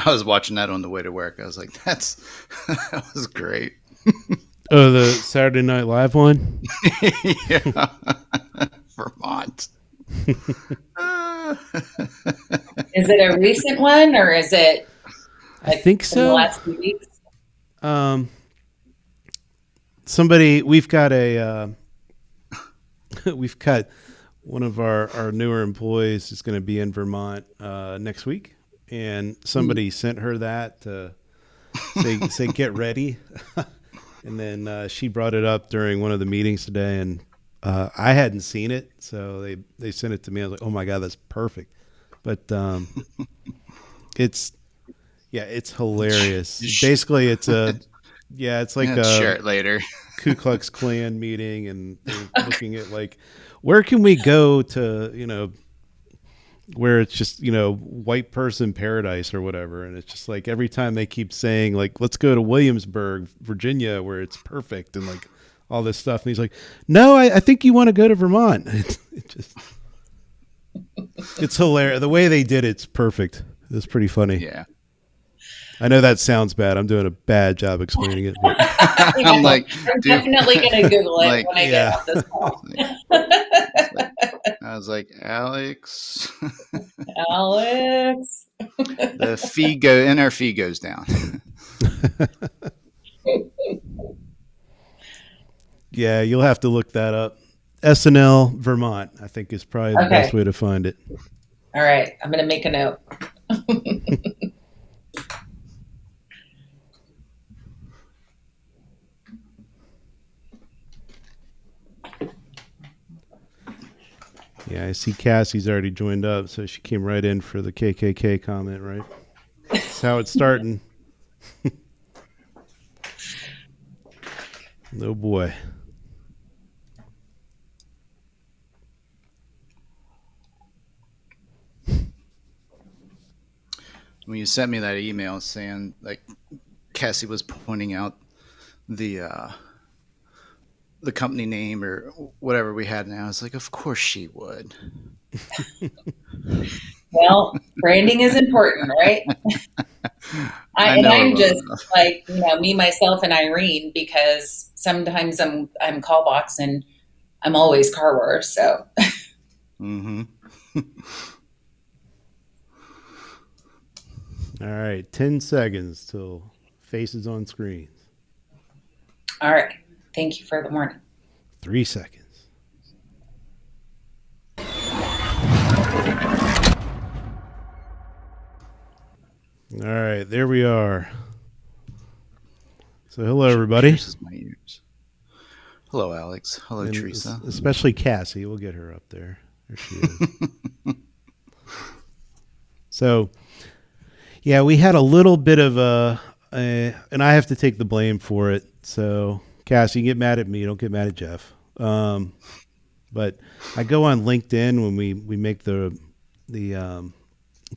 I was watching that on the way to work. I was like, that was great. Oh, the Saturday Night Live one? Yeah. Vermont. Is it a recent one or is it I think in the so. last few weeks? We've got we've got one of our newer employees is going to be in Vermont next week, and somebody sent her that to say get ready, and then she brought it up during one of the meetings today, and I hadn't seen it, so they sent it to me. I was like, oh my god, that's perfect. But it's hilarious. Basically, it's like share it later. Ku Klux Klan meeting, and they're looking at like, where can we go to, where it's just, white person paradise or whatever. And it's just like every time they keep saying like, let's go to Williamsburg, Virginia, where it's perfect and like all this stuff. And he's like, no, I think you want to go to Vermont. It's hilarious. The way they did it's perfect. It's pretty funny. Yeah. I know that sounds bad. I'm doing a bad job explaining it. But. I'm like, I'm definitely going to Google it when I get off this call. I was like, Alex. The our fee goes down. Yeah, you'll have to look that up. SNL Vermont, I think, is probably the best way to find it. All right. I'm going to make a note. Yeah, I see Cassie's already joined up, so she came right in for the KKK comment, right? That's how it's starting. Oh, boy. When you sent me that email saying, like, Cassie was pointing out the company name or whatever we had now, I was like, of course she would. Well, branding is important, right? I'm just like, me, myself, and Irene, because sometimes I'm call box and I'm always CarWars. So. Mm-hmm. All right, 10 seconds till faces on screens. All right. Thank you for the morning. 3 seconds. All right, there we are. So hello, everybody. My ears. Hello, Alex. Hello, and Teresa. Especially Cassie. We'll get her up there. There she is. So, yeah, we had a little bit of and I have to take the blame for it. So, Cassie, get mad at me. Don't get mad at Jeff. But I go on LinkedIn when we make the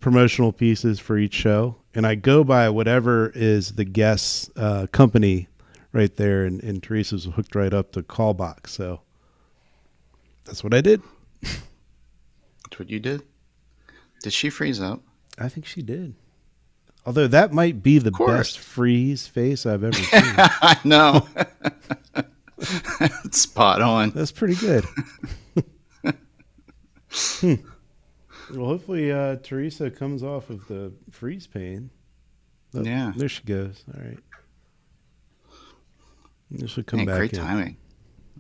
promotional pieces for each show, and I go by whatever is the guest's company right there, and Teresa's hooked right up to Callbox. So that's what I did. That's what you did? Did she freeze up? I think she did. Although that might be the best freeze face I've ever seen. I know. Spot on. That's pretty good. Well, hopefully Teresa comes off of the freeze pain. Oh, yeah. There she goes. All right. This should come back great in. Timing.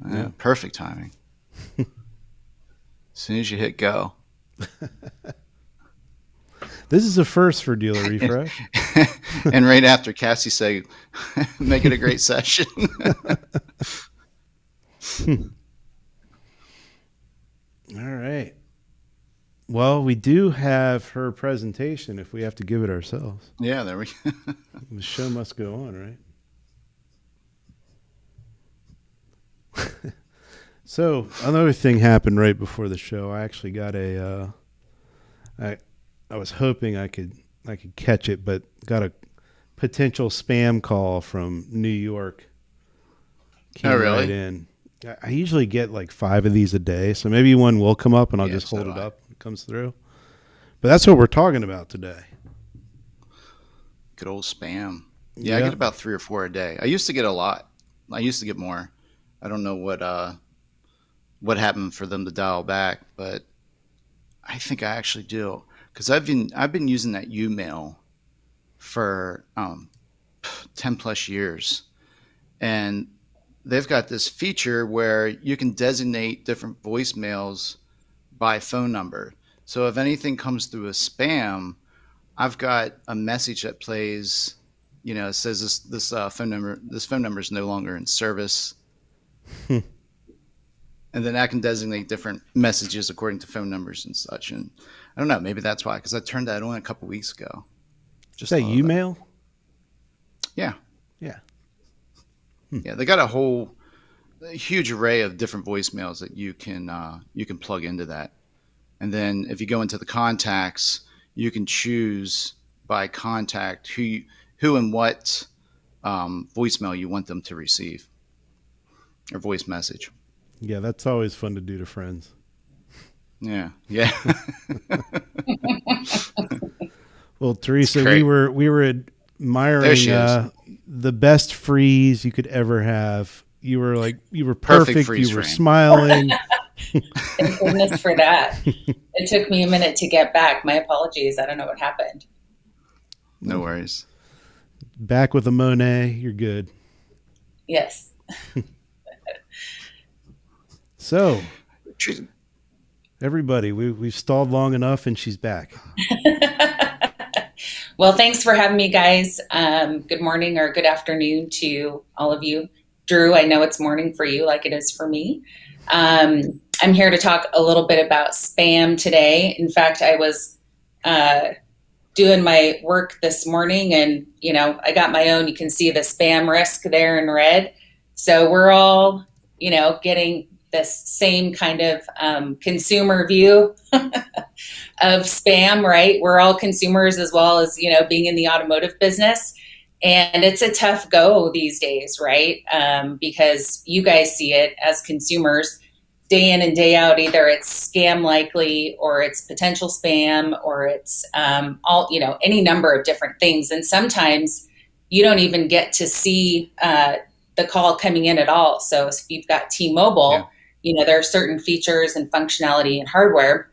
Yeah. Perfect timing. As soon as you hit go. This is a first for Dealer Refresh. And right after Cassie said, make it a great session. All right. Well, we do have her presentation if we have to give it ourselves. Yeah, there we go. The show must go on, right? So another thing happened right before the show. I actually got I was hoping I could catch it, but got a potential spam call from New York. Came really? Right in. I usually get like 5 of these a day, so maybe one will come up and I'll just hold it up. It comes through. But that's what we're talking about today. Good old spam. Yeah, I Yeah. get about 3 or 4 a day. I used to get a lot. I used to get more. I don't know what happened for them to dial back, but I think I actually do because I've been using that Umail for 10 plus years, and they've got this feature where you can designate different voicemails by phone number. So if anything comes through as spam, I've got a message that plays. It says this phone number is no longer in service, and then I can designate different messages according to phone numbers and such. And I don't know, maybe that's why, because I turned that on a couple weeks ago. Is Just that thought of that. Umail? Yeah, Yeah. yeah. They got a huge array of different voicemails that you can plug into that. And then if you go into the contacts, you can choose by contact who and what voicemail you want them to receive or voice message. Yeah, that's always fun to do to friends. Yeah, yeah. Well, Teresa, great. we were There admiring she is. the best freeze you could ever have. You were Perfect perfect. freeze You were frame. smiling. Thank goodness for that. It took me a minute to get back. My apologies. I don't know what happened. No worries. Back with a Monet. You're good. Yes. So, everybody, we've stalled long enough, and she's back. Well, thanks for having me, guys. Good morning or good afternoon to all of you. Drew, I know it's morning for you like it is for me. I'm here to talk a little bit about spam today. In fact, I was doing my work this morning and, I got my own. You can see the spam risk there in red. So we're all, getting this same kind of consumer view of spam, right? We're all consumers as well as, being in the automotive business. And it's a tough go these days, right? Because you guys see it as consumers day in and day out. Either it's scam likely or it's potential spam or it's any number of different things. And sometimes you don't even get to see the call coming in at all. So if you've got T-Mobile, there are certain features and functionality and hardware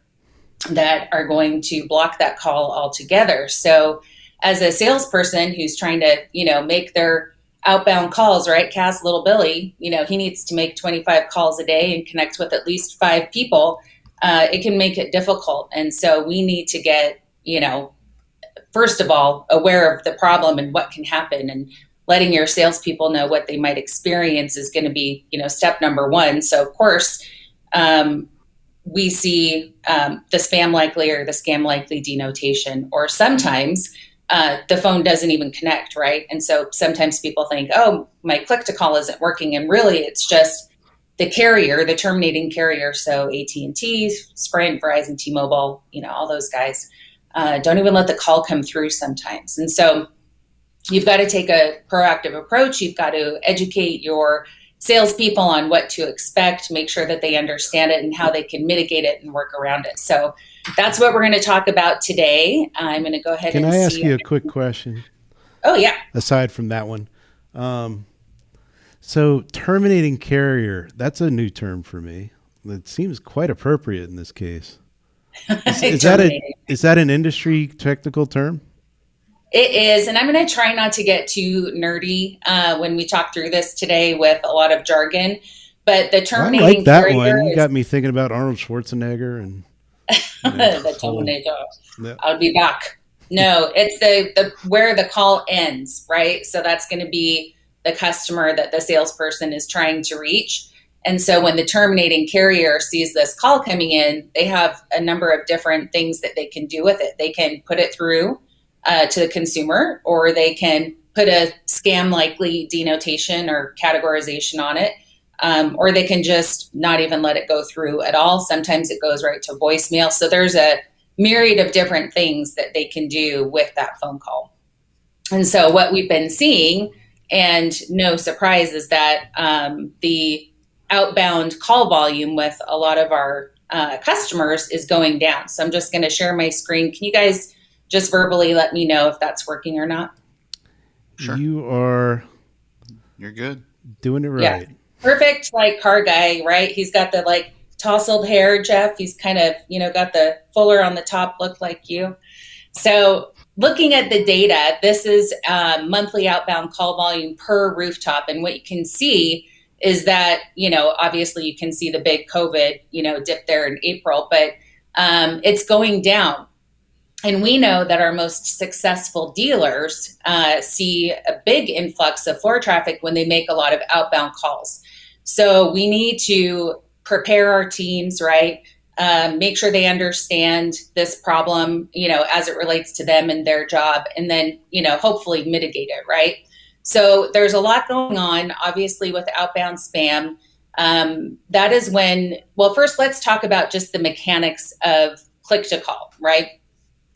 that are going to block that call altogether. So as a salesperson who's trying to, make their outbound calls, right? Cass, little Billy, he needs to make 25 calls a day and connect with at least 5 people. It can make it difficult. And so we need to get, first of all, aware of the problem and what can happen, and letting your salespeople know what they might experience is going to be, step number 1. So of course, we see the spam likely or the scam likely denotation, or sometimes the phone doesn't even connect, right? And so sometimes people think, oh, my click to call isn't working. And really it's just the carrier, the terminating carrier. So AT&T, Sprint, Verizon, T-Mobile, all those guys don't even let the call come through sometimes. And so you've got to take a proactive approach. You've got to educate your salespeople on what to expect, make sure that they understand it and how they can mitigate it and work around it. So that's what we're going to talk about today. I'm going to go ahead Can and I ask you a quick question? Oh, yeah. Aside from that one. So terminating carrier, that's a new term for me. It seems quite appropriate in this case. Is that an industry technical term? It is, and I'm going to try not to get too nerdy when we talk through this today with a lot of jargon. But the terminating I like that carrier one. You got me thinking about Arnold Schwarzenegger and the Terminator. Yeah. I'll be back. No, it's the where the call ends, right? So that's going to be the customer that the salesperson is trying to reach. And so when the terminating carrier sees this call coming in, they have a number of different things that they can do with it. They can put it through to the consumer, or they can put a scam likely denotation or categorization on it, or they can just not even let it go through at all. Sometimes it goes right to voicemail. So there's a myriad of different things that they can do with that phone call. And so what we've been seeing, and no surprise, is that the outbound call volume with a lot of our customers is going down. So I'm just going to share my screen. Can you guys just verbally let me know if that's working or not? Sure. You're good. Doing it Yeah. right. Perfect, like, car guy, right? He's got the like tousled hair, Jeff. He's kind of, got the fuller on the top look like you. So looking at the data, this is monthly outbound call volume per rooftop. And what you can see is that, obviously you can see the big COVID, dip there in April, but it's going down. And we know that our most successful dealers see a big influx of floor traffic when they make a lot of outbound calls. So we need to prepare our teams, right? Make sure they understand this problem, as it relates to them and their job, and then, hopefully mitigate it, right? So there's a lot going on, obviously, with outbound spam. That is well, first, let's talk about just the mechanics of click to call, right?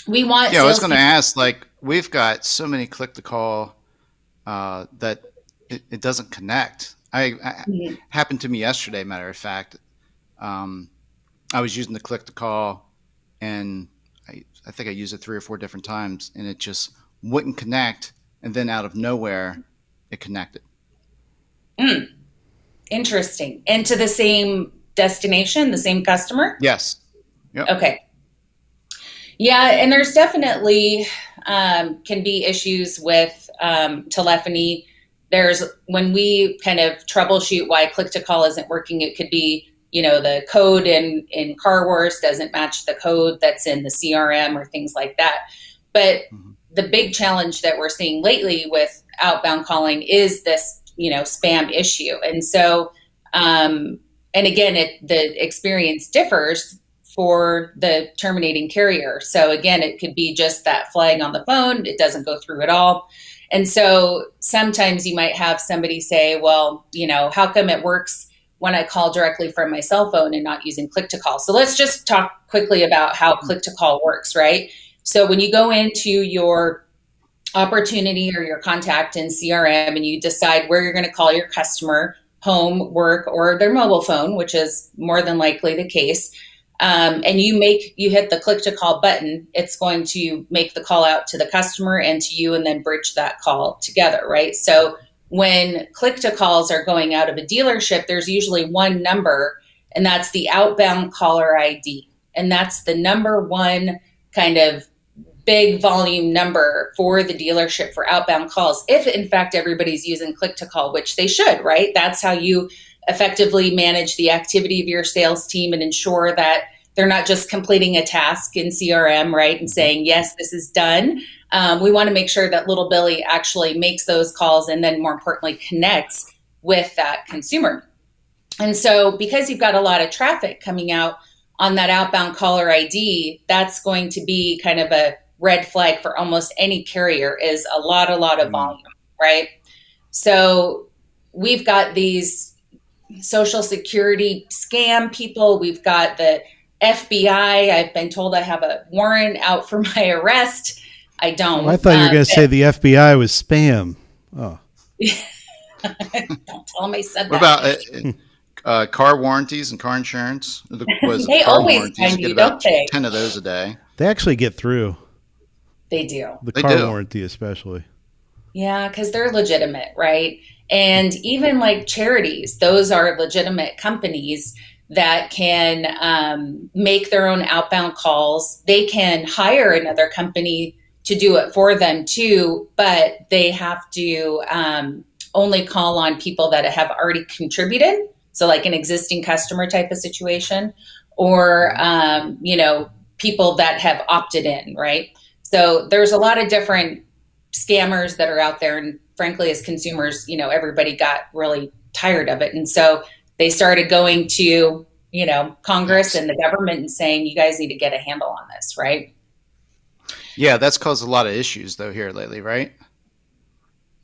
We want. Yeah, I was going to ask, like, we've got so many click to call that it doesn't connect. Happened to me yesterday, matter of fact. I was using the click to call, and I think I used it 3 or 4 different times, and it just wouldn't connect. And then out of nowhere, it connected. Interesting. And to the same destination, the same customer? Yes. Yep. Okay. Yeah, and there's definitely can be issues with telephony. When we kind of troubleshoot why click to call isn't working, it could be, the code in CarWars doesn't match the code that's in the CRM or things like that. But the big challenge that we're seeing lately with outbound calling is this, spam issue. And so, and again, the experience differs for the terminating carrier. So again, it could be just that flag on the phone. It doesn't go through at all. And so sometimes you might have somebody say, well, how come it works when I call directly from my cell phone and not using click to call? So let's just talk quickly about how click to call works, right? So when you go into your opportunity or your contact in CRM and you decide where you're going to call your customer, home, work, or their mobile phone, which is more than likely the case, and you hit the click to call button, it's going to make the call out to the customer and to you and then bridge that call together, right? So when click to calls are going out of a dealership, there's usually one number, and that's the outbound caller ID. And that's the number one kind of big volume number for the dealership for outbound calls. If in fact everybody's using click to call, which they should, right? That's how you effectively manage the activity of your sales team and ensure that they're not just completing a task in CRM, right, and saying, yes, this is done. We want to make sure that little Billy actually makes those calls and then, more importantly, connects with that consumer. And so because you've got a lot of traffic coming out on that outbound caller ID, that's going to be kind of a red flag for almost any carrier, is a lot of volume, right? So we've got these Social Security scam people. We've got the FBI. I've been told I have a warrant out for my arrest. I don't. Oh, I thought you were going to say the FBI was spam. Oh. Don't tell them I said what that. What about car warranties and car insurance? They always find you, don't they? 10 of those a day. They actually get through. They do. The car warranty especially. Yeah, because they're legitimate, right? And even like charities, those are legitimate companies that can make their own outbound calls. They can hire another company to do it for them too, but they have to only call on people that have already contributed. So like an existing customer type of situation, or, people that have opted in, right? So there's a lot of different scammers that are out there. And frankly, as consumers, everybody got really tired of it. And so they started going to, Congress and the government and saying, you guys need to get a handle on this, right? Yeah, that's caused a lot of issues though here lately, right?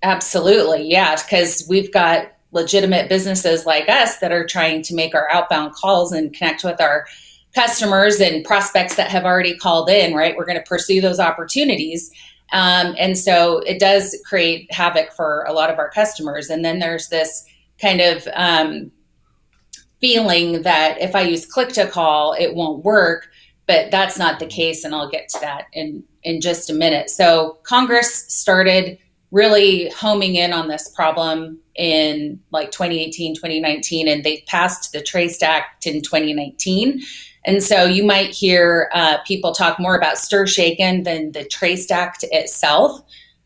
Absolutely. Yeah. Because we've got legitimate businesses like us that are trying to make our outbound calls and connect with our customers and prospects that have already called in, right? We're going to pursue those opportunities. And so it does create havoc for a lot of our customers. And then there's this kind of feeling that if I use click to call, it won't work, but that's not the case. And I'll get to that in just a minute. So Congress started really homing in on this problem in like 2018, 2019, and they passed the Trace Act in 2019. And so you might hear people talk more about stir shaken than the Trace Act itself.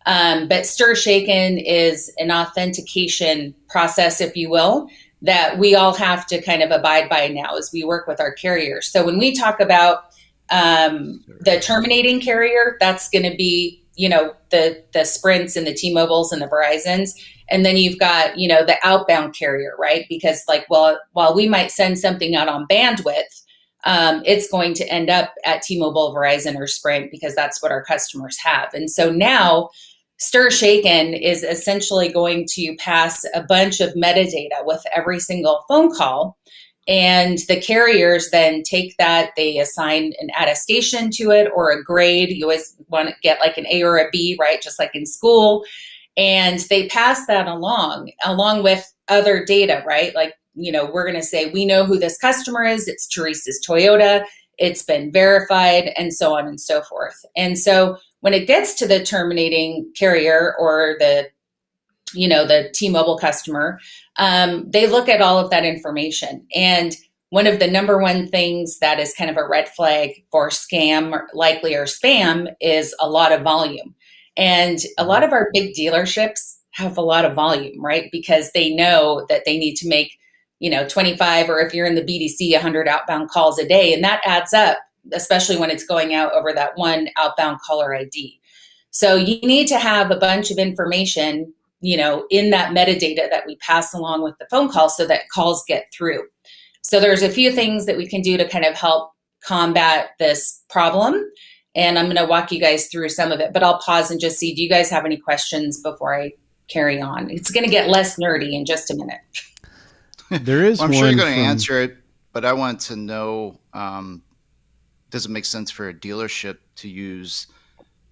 But stir shaken is an authentication process, if you will, that we all have to kind of abide by now as we work with our carriers. So when we talk about the terminating carrier, that's going to be, the Sprints and the T-Mobiles and the Verizons. And then you've got, the outbound carrier, right? Because while we might send something out on bandwidth, it's going to end up at T-Mobile, Verizon, or Sprint because that's what our customers have. And so now Stir Shaken is essentially going to pass a bunch of metadata with every single phone call. And the carriers then take that, they assign an attestation to it or a grade. You always want to get like an A or a B, right? Just like in school. And they pass that along with other data, right? Like, we're going to say, we know who this customer is. It's Teresa's Toyota. It's been verified, and so on and so forth. And so when it gets to the terminating carrier or the T-Mobile customer, they look at all of that information. And one of the number one things that is kind of a red flag for scam, likely, or spam is a lot of volume. And a lot of our big dealerships have a lot of volume, right? Because they know that they need to make 25, or if you're in the BDC, 100 outbound calls a day. And that adds up, especially when it's going out over that one outbound caller ID. So you need to have a bunch of information, in that metadata that we pass along with the phone call so that calls get through. So there's a few things that we can do to kind of help combat this problem. And I'm going to walk you guys through some of it, but I'll pause and just see, do you guys have any questions before I carry on? It's going to get less nerdy in just a minute. There is well, I'm sure one you're going to answer it, but I want to know, does it make sense for a dealership to use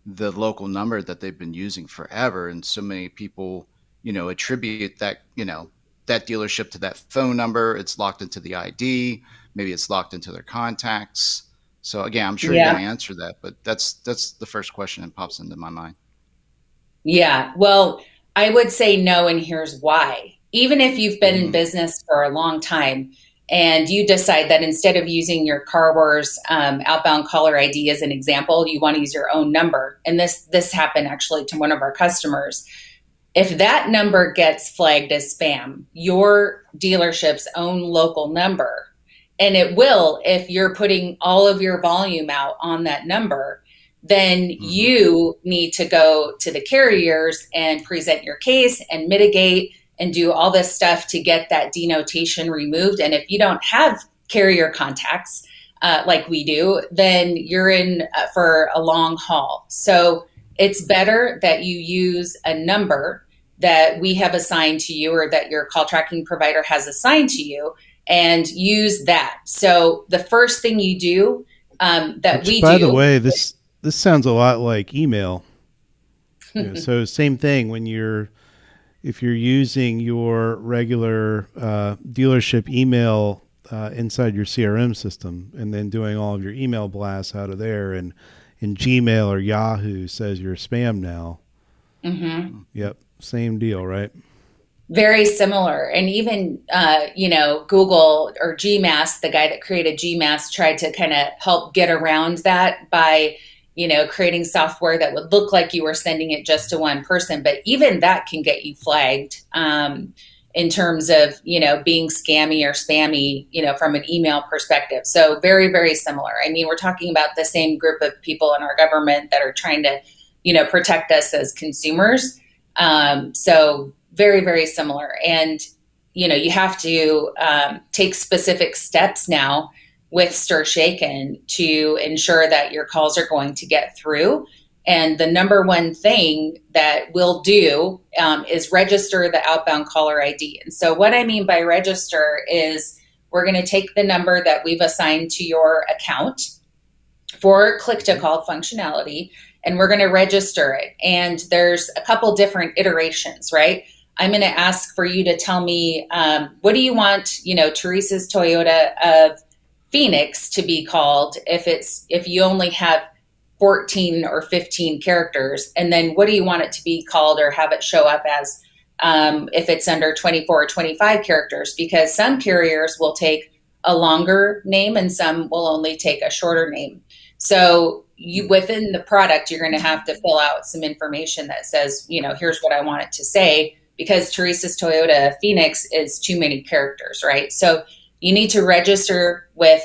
the local number that they've been using forever? And so many people, attribute that, that dealership to that phone number. It's locked into the ID. Maybe it's locked into their contacts. So again, I'm sure you're going to answer that, but that's the first question that pops into my mind. Yeah, well, I would say no, and here's why. Even if you've been in business for a long time and you decide that instead of using your CarWars outbound caller ID as an example, you want to use your own number. And this happened actually to one of our customers. If that number gets flagged as spam, your dealership's own local number, and it will if you're putting all of your volume out on that number, then you need to go to the carriers and present your case and mitigate and do all this stuff to get that denotation removed. And if you don't have carrier contacts like we do, then you're in for a long haul. So it's better that you use a number that we have assigned to you or that your call tracking provider has assigned to you and use that. So the first thing you do By the way, this sounds a lot like email. So same thing if you're using your regular dealership email inside your CRM system and then doing all of your email blasts out of there, and Gmail or Yahoo says you're spam now. Yep, same deal, right? Very similar. And even, Google or GMass, the guy that created GMass, tried to kind of help get around that by creating software that would look like you were sending it just to one person. But even that can get you flagged in terms of, being scammy or spammy, from an email perspective. So very, very similar. I mean, we're talking about the same group of people in our government that are trying to, protect us as consumers. So very, very similar. And, you have to take specific steps now with Stir Shaken to ensure that your calls are going to get through. And the number one thing that we'll do is register the outbound caller ID. And so what I mean by register is we're going to take the number that we've assigned to your account for click-to-call functionality, and we're going to register it. And there's a couple different iterations, right? I'm going to ask for you to tell me, what do you want, Teresa's Toyota of Phoenix to be called if you only have 14 or 15 characters. And then what do you want it to be called or have it show up as if it's under 24 or 25 characters? Because some carriers will take a longer name and some will only take a shorter name. So you, within the product, you're going to have to fill out some information that says, here's what I want it to say, because Teresa's Toyota Phoenix is too many characters, right? So you need to register with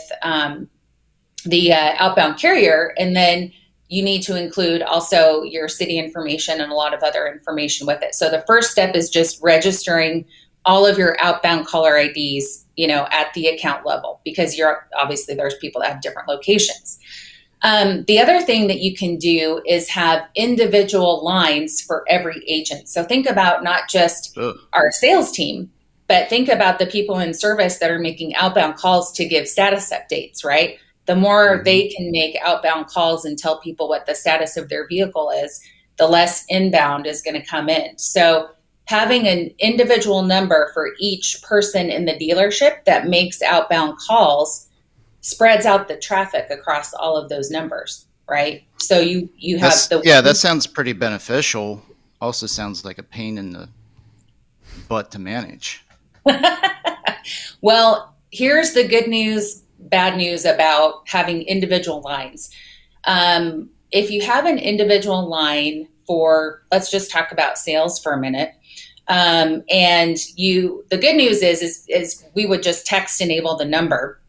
the outbound carrier, and then you need to include also your city information and a lot of other information with it. So the first step is just registering all of your outbound caller IDs, at the account level, because obviously there's people that have different locations. The other thing that you can do is have individual lines for every agent. So think about not just our sales team, but think about the people in service that are making outbound calls to give status updates, right? The more they can make outbound calls and tell people what the status of their vehicle is, the less inbound is going to come in. So having an individual number for each person in the dealership that makes outbound calls spreads out the traffic across all of those numbers, right? So you have that sounds pretty beneficial. Also sounds like a pain in the butt to manage. Well, here's the good news, bad news about having individual lines. If you have an individual line for, let's just talk about sales for a minute. And the good news is we would just text enable the number.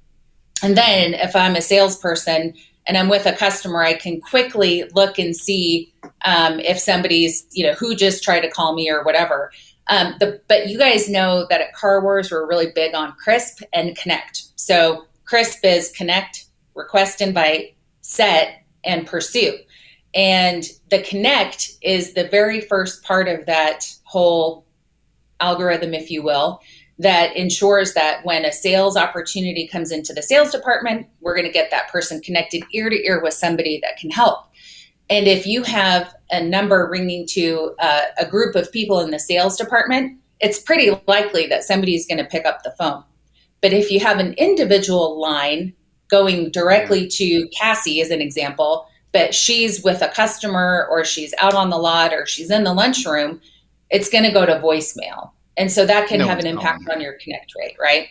And then if I'm a salesperson and I'm with a customer, I can quickly look and see if somebody's, who just tried to call me or whatever. But you guys know that at CarWars, we're really big on crisp and connect. So crisp is connect, request invite, set, and pursue. And the connect is the very first part of that whole algorithm, if you will, that ensures that when a sales opportunity comes into the sales department, we're going to get that person connected ear to ear with somebody that can help. And if you have a number ringing to a group of people in the sales department, it's pretty likely that somebody's going to pick up the phone. But if you have an individual line going directly to Cassie, as an example, but she's with a customer or she's out on the lot or she's in the lunchroom, it's going to go to voicemail. And so that can have an impact on your connect rate, right?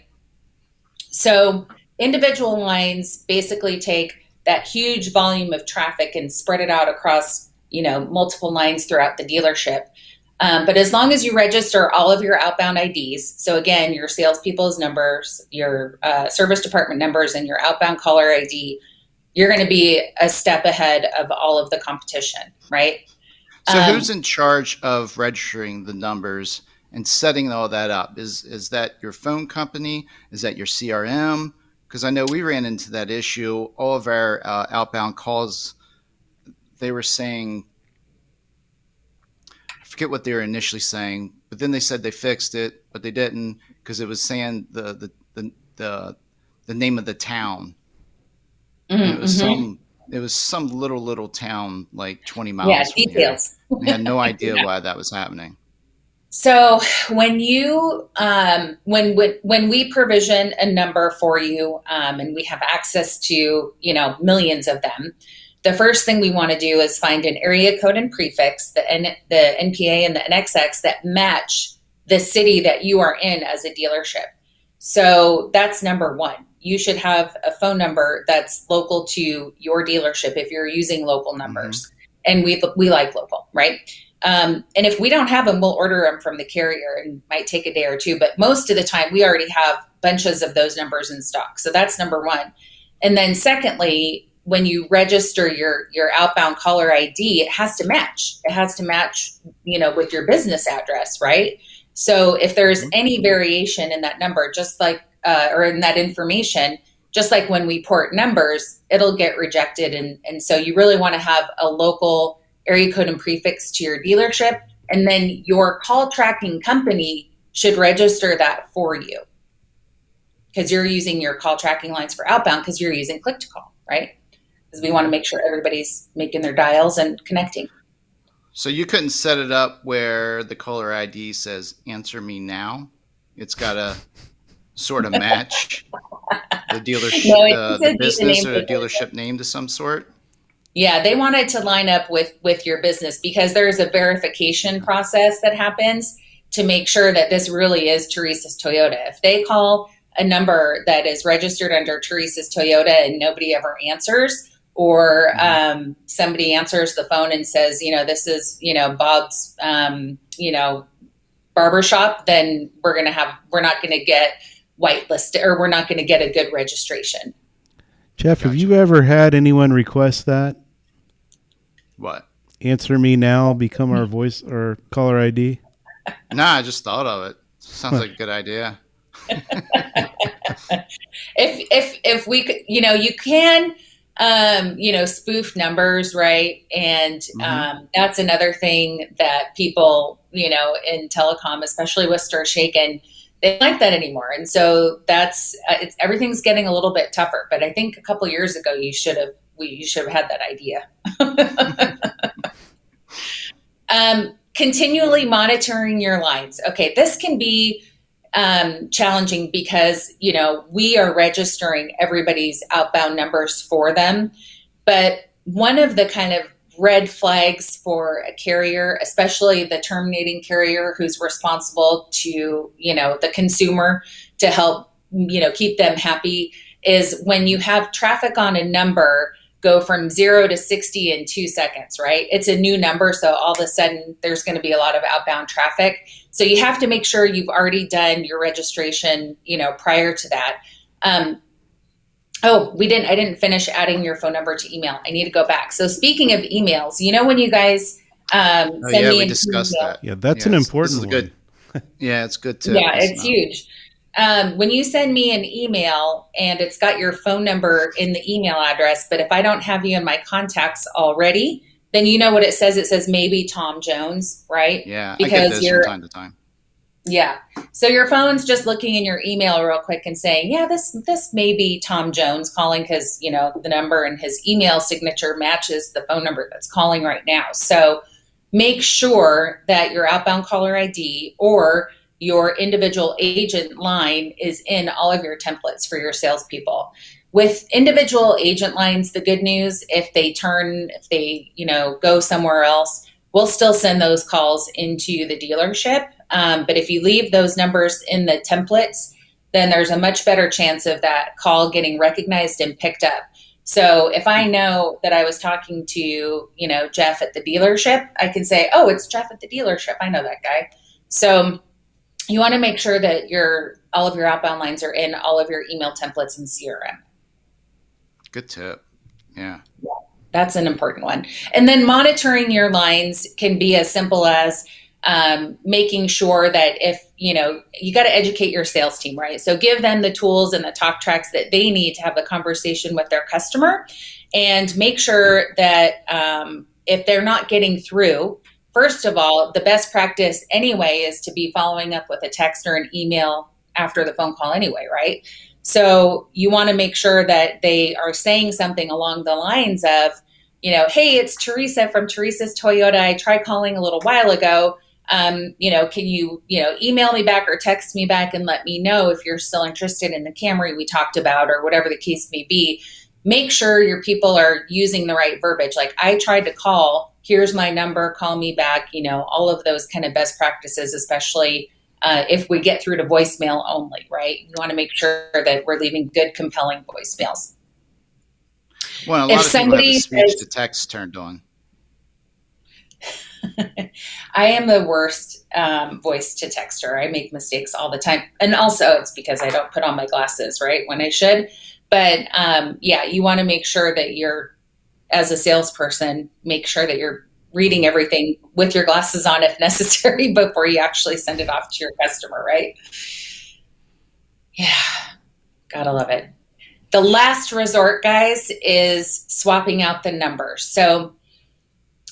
So individual lines basically take that huge volume of traffic and spread it out across, multiple lines throughout the dealership. But as long as you register all of your outbound IDs, so again, your salespeople's numbers, your service department numbers, and your outbound caller ID, you're going to be a step ahead of all of the competition, right? So who's in charge of registering the numbers and setting all that up? Is that your phone company? Is that your CRM? Because I know we ran into that issue. All of our outbound calls, they were saying, I forget what they were initially saying, but then they said they fixed it, but they didn't, because it was saying the name of the town. Mm-hmm. It was some little town like 20 miles. Yeah, details. I had no idea why that was happening. So when you when we provision a number for you, and we have access to millions of them, the first thing we want to do is find an area code and prefix, the NPA and the NXX, that match the city that you are in as a dealership. So that's number one. You should have a phone number that's local to your dealership if you're using local numbers. Mm-hmm. And we like local, right? And if we don't have them, we'll order them from the carrier, and might take a day or two. But most of the time, we already have bunches of those numbers in stock. So that's number one. And then secondly, when you register your outbound caller ID, it has to match. It has to match, with your business address, right? So if there's any variation in that number, just like or in that information, just like when we port numbers, it'll get rejected. And so you really want to have a local area code and prefix to your dealership. And then your call tracking company should register that for you, because you're using your call tracking lines for outbound, because you're using click to call, right? Because we want to make sure everybody's making their dials and connecting. So you couldn't set it up where the caller ID says, answer me now. It's got to sort of match the dealership, the business or the dealership name to some sort? Yeah, they want it to line up with your business because there's a verification process that happens to make sure that this really is Teresa's Toyota. If they call a number that is registered under Teresa's Toyota and nobody ever answers, or somebody answers the phone and says, this is, Bob's, barbershop, then we're not going to get whitelisted, or we're not going to get a good registration. Jeff, have you ever had anyone request that? What? Answer me now, become our voice or caller ID? Nah, I just thought of it. Sounds like a good idea. if we could, you can, spoof numbers, right? And that's another thing that people, in telecom, especially with Stir Shaken, they like that anymore. And so everything's getting a little bit tougher. But I think a couple years ago, you should have had that idea. Continually monitoring your lines. Okay, this can be challenging because, we are registering everybody's outbound numbers for them. But one of the kind of red flags for a carrier, especially the terminating carrier who's responsible to, the consumer to help, keep them happy, is when you have traffic on a number go from 0 to 60 in 2 seconds, right? It's a new number. So all of a sudden there's going to be a lot of outbound traffic. So you have to make sure you've already done your registration, prior to that. I didn't finish adding your phone number to email. I need to go back. So speaking of emails, when you guys send me we discussed email, that. Yeah, that's an important one. Good. Yeah, it's good too. Yeah, it's huge. When you send me an email and it's got your phone number in the email address, but if I don't have you in my contacts already, then you know what it says. It says maybe Tom Jones, right? Yeah, because I get those from time to time. Yeah. So your phone's just looking in your email real quick and saying, yeah, this may be Tom Jones calling because, the number in his email signature matches the phone number that's calling right now. So make sure that your outbound caller ID or your individual agent line is in all of your templates for your salespeople. With individual agent lines, the good news, if they go somewhere else, we'll still send those calls into the dealership. But if you leave those numbers in the templates, then there's a much better chance of that call getting recognized and picked up. So if I know that I was talking to, Jeff at the dealership, I can say, oh, it's Jeff at the dealership. I know that guy. So you want to make sure that all of your outbound lines are in all of your email templates and CRM. Good tip. Yeah. That's an important one. And then monitoring your lines can be as simple as making sure that if, you got to educate your sales team, right? So give them the tools and the talk tracks that they need to have the conversation with their customer, and make sure that if they're not getting through, first of all, the best practice anyway is to be following up with a text or an email after the phone call anyway, right? So you want to make sure that they are saying something along the lines of, hey, it's Teresa from Teresa's Toyota. I tried calling a little while ago. Can you, email me back or text me back and let me know if you're still interested in the Camry we talked about, or whatever the case may be. Make sure your people are using the right verbiage. Like, I tried to call, here's my number, call me back, all of those kind of best practices, especially if we get through to voicemail only, right? You want to make sure that we're leaving good, compelling voicemails. Well, a lot of people have the speech to text turned on. I am the worst voice to texter. I make mistakes all the time. And also it's because I don't put on my glasses, right, when I should. But you want to make sure that as a salesperson, make sure that you're reading everything with your glasses on if necessary before you actually send it off to your customer, right? Yeah, gotta love it. The last resort, guys, is swapping out the numbers. So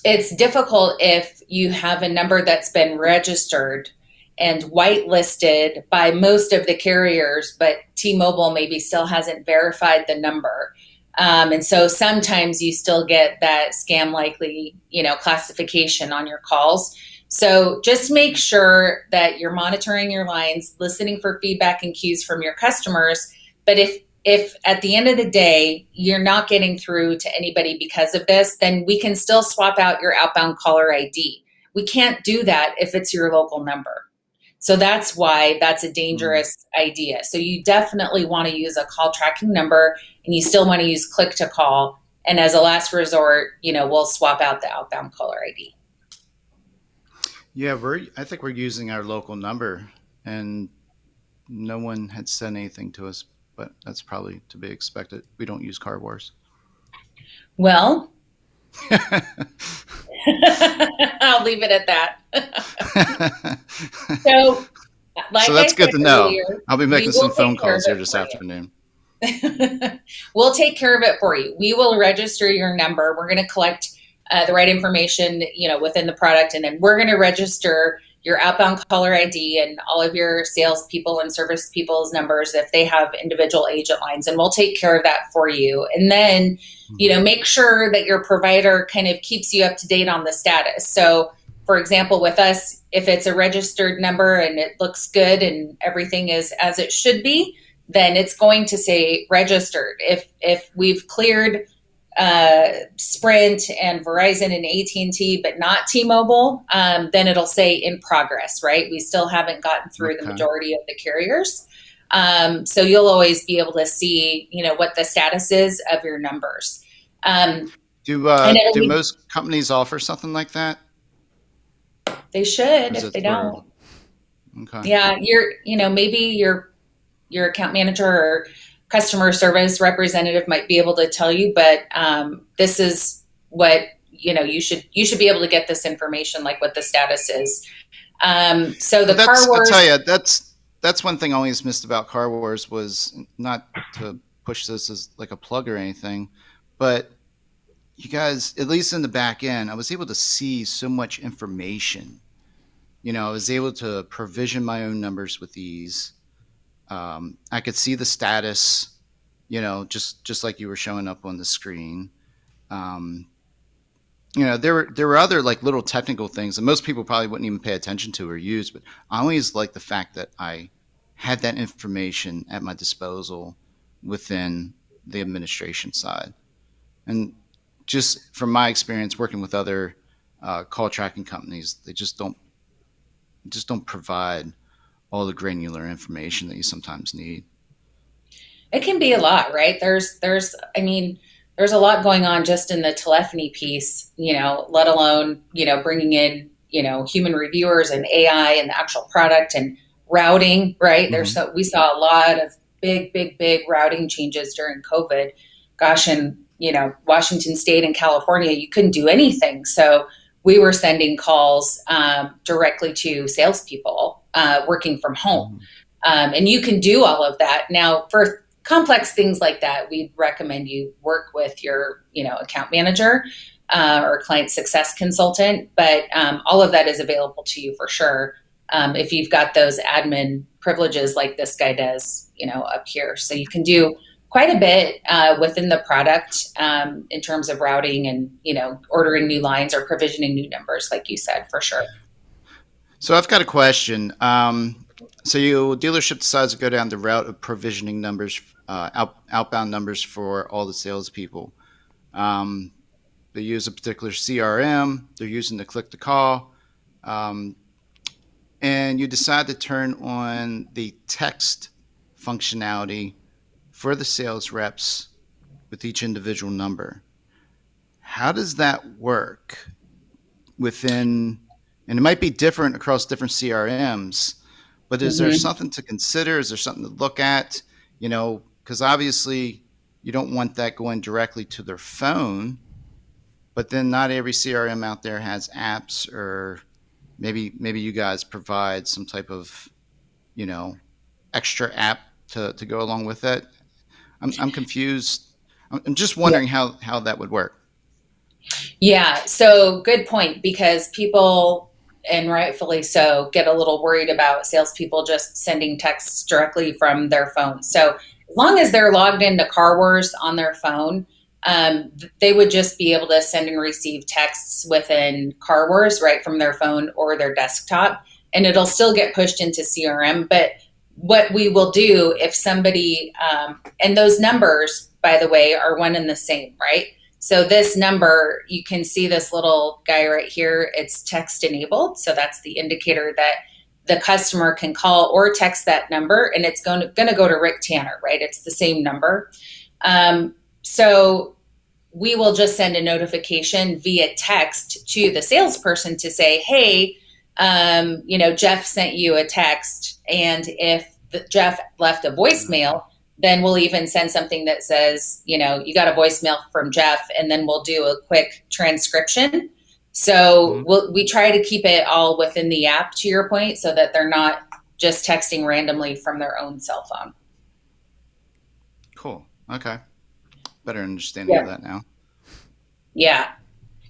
it's difficult if you have a number that's been registered and whitelisted by most of the carriers, but T-Mobile maybe still hasn't verified the number. And so sometimes you still get that scam likely, classification on your calls. So just make sure that you're monitoring your lines, listening for feedback and cues from your customers. But if if at the end of the day you're not getting through to anybody because of this, then we can still swap out your outbound caller ID. We can't do that if it's your local number. So that's why that's a dangerous idea. So you definitely want to use a call tracking number, and you still want to use click to call. And as a last resort, we'll swap out the outbound caller ID. Yeah, I think we're using our local number, and no one had said anything to us, but that's probably to be expected. We don't use CarWars. Well, I'll leave it at that. So, like so that's I good said to know. earlier, I'll be making we will some phone take care calls of here it this for you. afternoon. We'll take care of it for you. We will register your number. We're going to collect the right information, within the product, and then we're going to register your outbound caller ID and all of your salespeople and service people's numbers if they have individual agent lines, and we'll take care of that for you. And then, make sure that your provider kind of keeps you up to date on the status. So, for example, with us, if it's a registered number and it looks good and everything is as it should be, then it's going to say registered. If we've cleared Sprint and Verizon and AT&T, but not T-Mobile, then it'll say in progress, right? We still haven't gotten through the majority of the carriers. So you'll always be able to see, what the status is of your numbers. Do most companies offer something like that? They should if they don't. Okay. Yeah, maybe your account manager or customer service representative might be able to tell you, but this is what you should be able to get this information, like what the status is. So the CarWars, I'll tell you, that's one thing I always missed about CarWars, was not to push this as like a plug or anything, but you guys, at least in the back end, I was able to see so much information. I was able to provision my own numbers with ease. I could see the status, just like you were showing up on the screen. There were other like little technical things that most people probably wouldn't even pay attention to or use, but I always liked the fact that I had that information at my disposal within the administration side. And just from my experience working with other call tracking companies, they just don't provide all the granular information that you sometimes need. It can be a lot, right? There's a lot going on just in the telephony piece, let alone, bringing in, human reviewers and AI and the actual product and routing, right? Mm-hmm. We saw a lot of big routing changes during COVID. Gosh, in, Washington State and California, you couldn't do anything. So we were sending calls directly to salespeople working from home. And you can do all of that. Now, for complex things like that, we'd recommend you work with your, account manager or client success consultant. But all of that is available to you for sure if you've got those admin privileges like this guy does, up here. So you can do quite a bit within the product in terms of routing and, ordering new lines or provisioning new numbers, like you said, for sure. So I've got a question. So your dealership decides to go down the route of provisioning numbers, outbound numbers for all the salespeople. They use a particular CRM. They're using the click to call. And you decide to turn on the text functionality for the sales reps with each individual number. How does that work within, and it might be different across different CRMs, but is there something to consider? Is there something to look at? Because obviously you don't want that going directly to their phone, but then not every CRM out there has apps, or maybe you guys provide some type of, extra app to go along with it. I'm confused. I'm just wondering how that would work. Yeah, so good point, because people, and rightfully so, get a little worried about salespeople just sending texts directly from their phone. So as long as they're logged into CarWars on their phone, they would just be able to send and receive texts within CarWars right from their phone or their desktop, and it'll still get pushed into CRM. But what we will do if somebody, and those numbers, by the way, are one and the same, right? So this number, you can see this little guy right here, it's text enabled. So that's the indicator that the customer can call or text that number, and it's going to go to Rick Tanner, right? It's the same number. So we will just send a notification via text to the salesperson to say, hey, Jeff sent you a text. And if Jeff left a voicemail, then we'll even send something that says, you got a voicemail from Jeff, and then we'll do a quick transcription. So we try to keep it all within the app, to your point, so that they're not just texting randomly from their own cell phone. Cool. Okay. Better understanding of that now. Yeah.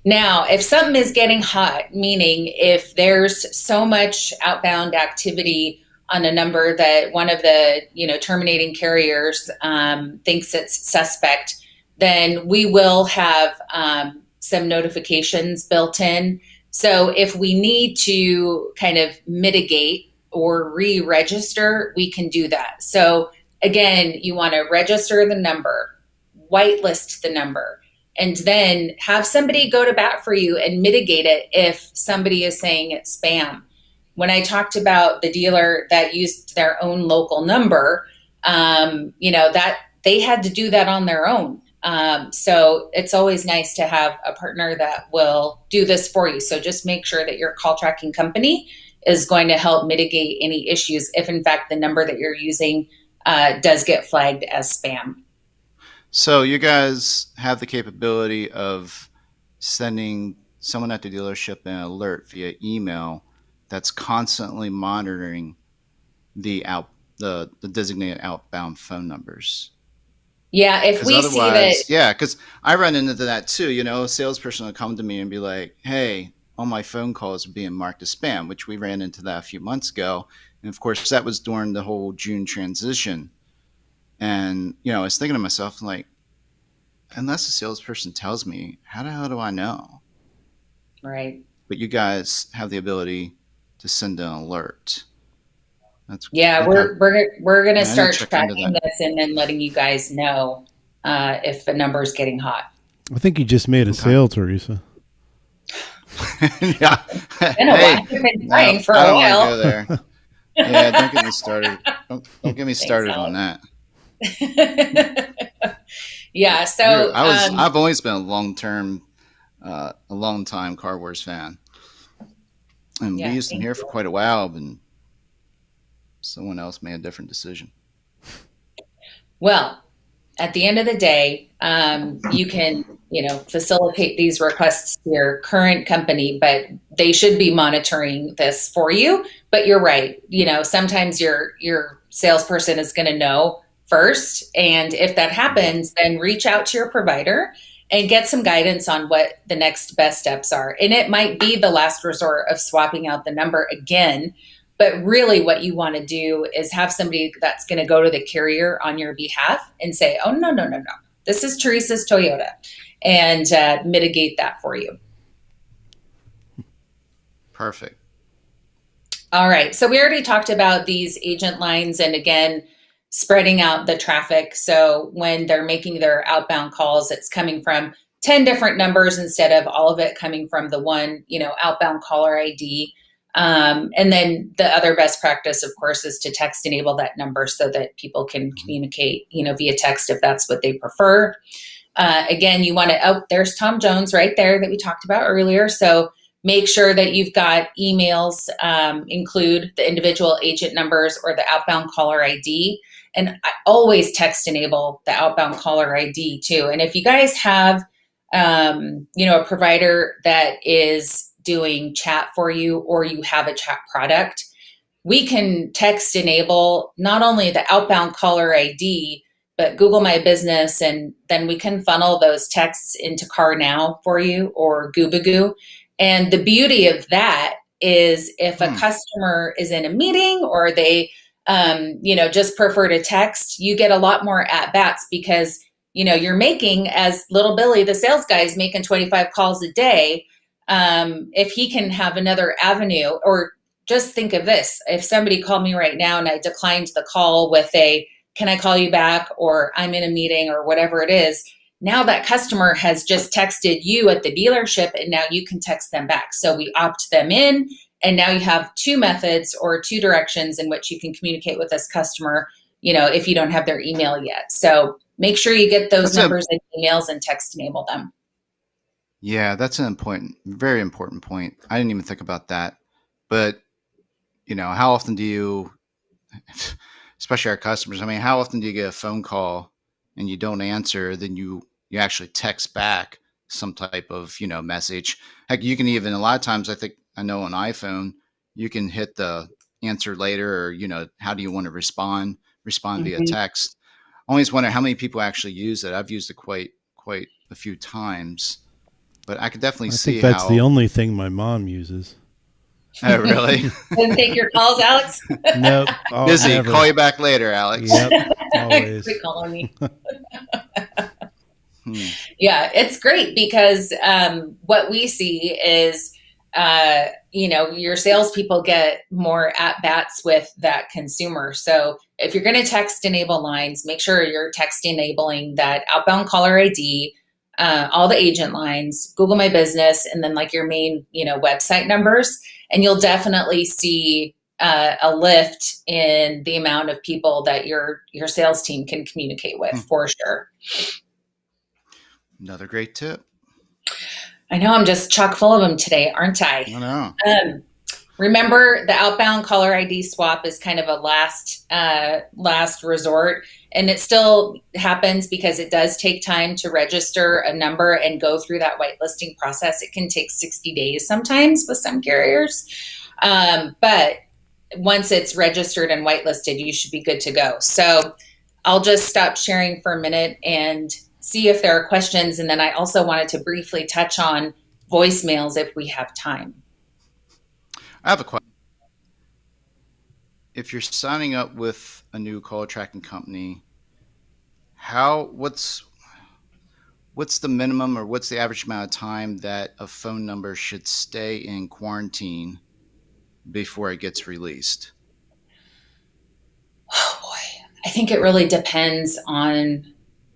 Now, if something is getting hot, meaning if there's so much outbound activity on a number that one of the, terminating carriers thinks it's suspect, then we will have some notifications built in. So if we need to kind of mitigate or re-register, we can do that. So again, you want to register the number, whitelist the number, and then have somebody go to bat for you and mitigate it if somebody is saying it's spam. When I talked about the dealer that used their own local number, that they had to do that on their own. So it's always nice to have a partner that will do this for you. So just make sure that your call tracking company is going to help mitigate any issues if, in fact, the number that you're using does get flagged as spam. So you guys have the capability of sending someone at the dealership an alert via email that's constantly monitoring the designated outbound phone numbers. Yeah, if we see that. Yeah, because I run into that too. A salesperson will come to me and be like, hey, all my phone calls are being marked as spam, which we ran into that a few months ago. And of course, that was during the whole June transition. And, I was thinking to myself, like, unless the salesperson tells me, how the hell do I know? Right. But you guys have the ability to send an alert. That's okay. We're going to start tracking this and then letting you guys know if the number is getting hot. I think you just made a sale, Teresa. Yeah. I've been trying for a while. I don't want to go there. Yeah, don't get me started. Don't get me started on that. Yeah. So I've always been a long time CarWars fan, and we used them here for quite a while, and someone else made a different decision. Well, at the end of the day, you can, facilitate these requests to your current company, but they should be monitoring this for you. But you're right. Sometimes your salesperson is going to know first. And if that happens, then reach out to your provider and get some guidance on what the next best steps are. And it might be the last resort of swapping out the number again. But really what you want to do is have somebody that's going to go to the carrier on your behalf and say, oh, no. This is Teresa's Toyota, and mitigate that for you. Perfect. All right. So we already talked about these agent lines and, again, spreading out the traffic. So when they're making their outbound calls, it's coming from 10 different numbers instead of all of it coming from the one, outbound caller ID. And then the other best practice, of course, is to text enable that number so that people can communicate, via text if that's what they prefer. Again, you want to, there's Tom Jones right there that we talked about earlier. So make sure that you've got emails, include the individual agent numbers or the outbound caller ID. And I always text enable the outbound caller ID too. And if you guys have, a provider that is doing chat for you, or you have a chat product, we can text enable not only the outbound caller ID, but Google My Business, and then we can funnel those texts into Car Now for you or Goobagoo. And the beauty of that is if a customer is in a meeting or they, just prefer to text, you get a lot more at bats because, you're making, as little Billy, the sales guy, is making 25 calls a day. If he can have another avenue, or just think of this. If somebody called me right now and I declined the call with a, can I call you back? Or I'm in a meeting or whatever it is. Now that customer has just texted you at the dealership and now you can text them back. So we opt them in, and now you have two methods or two directions in which you can communicate with this customer, if you don't have their email yet. So make sure you get those That's numbers and emails and text enable them. Yeah, that's an very important point. I didn't even think about that. But, how often do you, especially our customers, I mean, how often do you get a phone call and you don't answer, then you actually text back some type of, message. Heck, you can even, a lot of times, I know on iPhone, you can hit the answer later, or, how do you want to respond via Mm-hmm. text. I always wonder how many people actually use it. I've used it quite a few times, but I could definitely I think see that's the how. only thing my mom uses. Oh, really? Didn't take your calls, Alex. Nope. Oh, Busy. never. Call you back later, Alex. Yep. Always. Quit calling me. Hmm. Yeah, it's great because what we see is, your salespeople get more at bats with that consumer. So if you're going to text enable lines, make sure you're text enabling that outbound caller ID, all the agent lines, Google My Business, and then like your main, website numbers. And you'll definitely see a lift in the amount of people that your sales team can communicate with, for sure. Another great tip. I know I'm just chock full of them today, aren't I? I know. Remember, the outbound caller ID swap is kind of a last resort, and it still happens because it does take time to register a number and go through that whitelisting process. It can take 60 days sometimes with some carriers, but once it's registered and whitelisted, you should be good to go. So I'll just stop sharing for a minute and see if there are questions, and then I also wanted to briefly touch on voicemails if we have time. I have a question. If you're signing up with a new call tracking company, how what's the minimum, or what's the average amount of time that a phone number should stay in quarantine before it gets released? Oh boy, I think it really depends on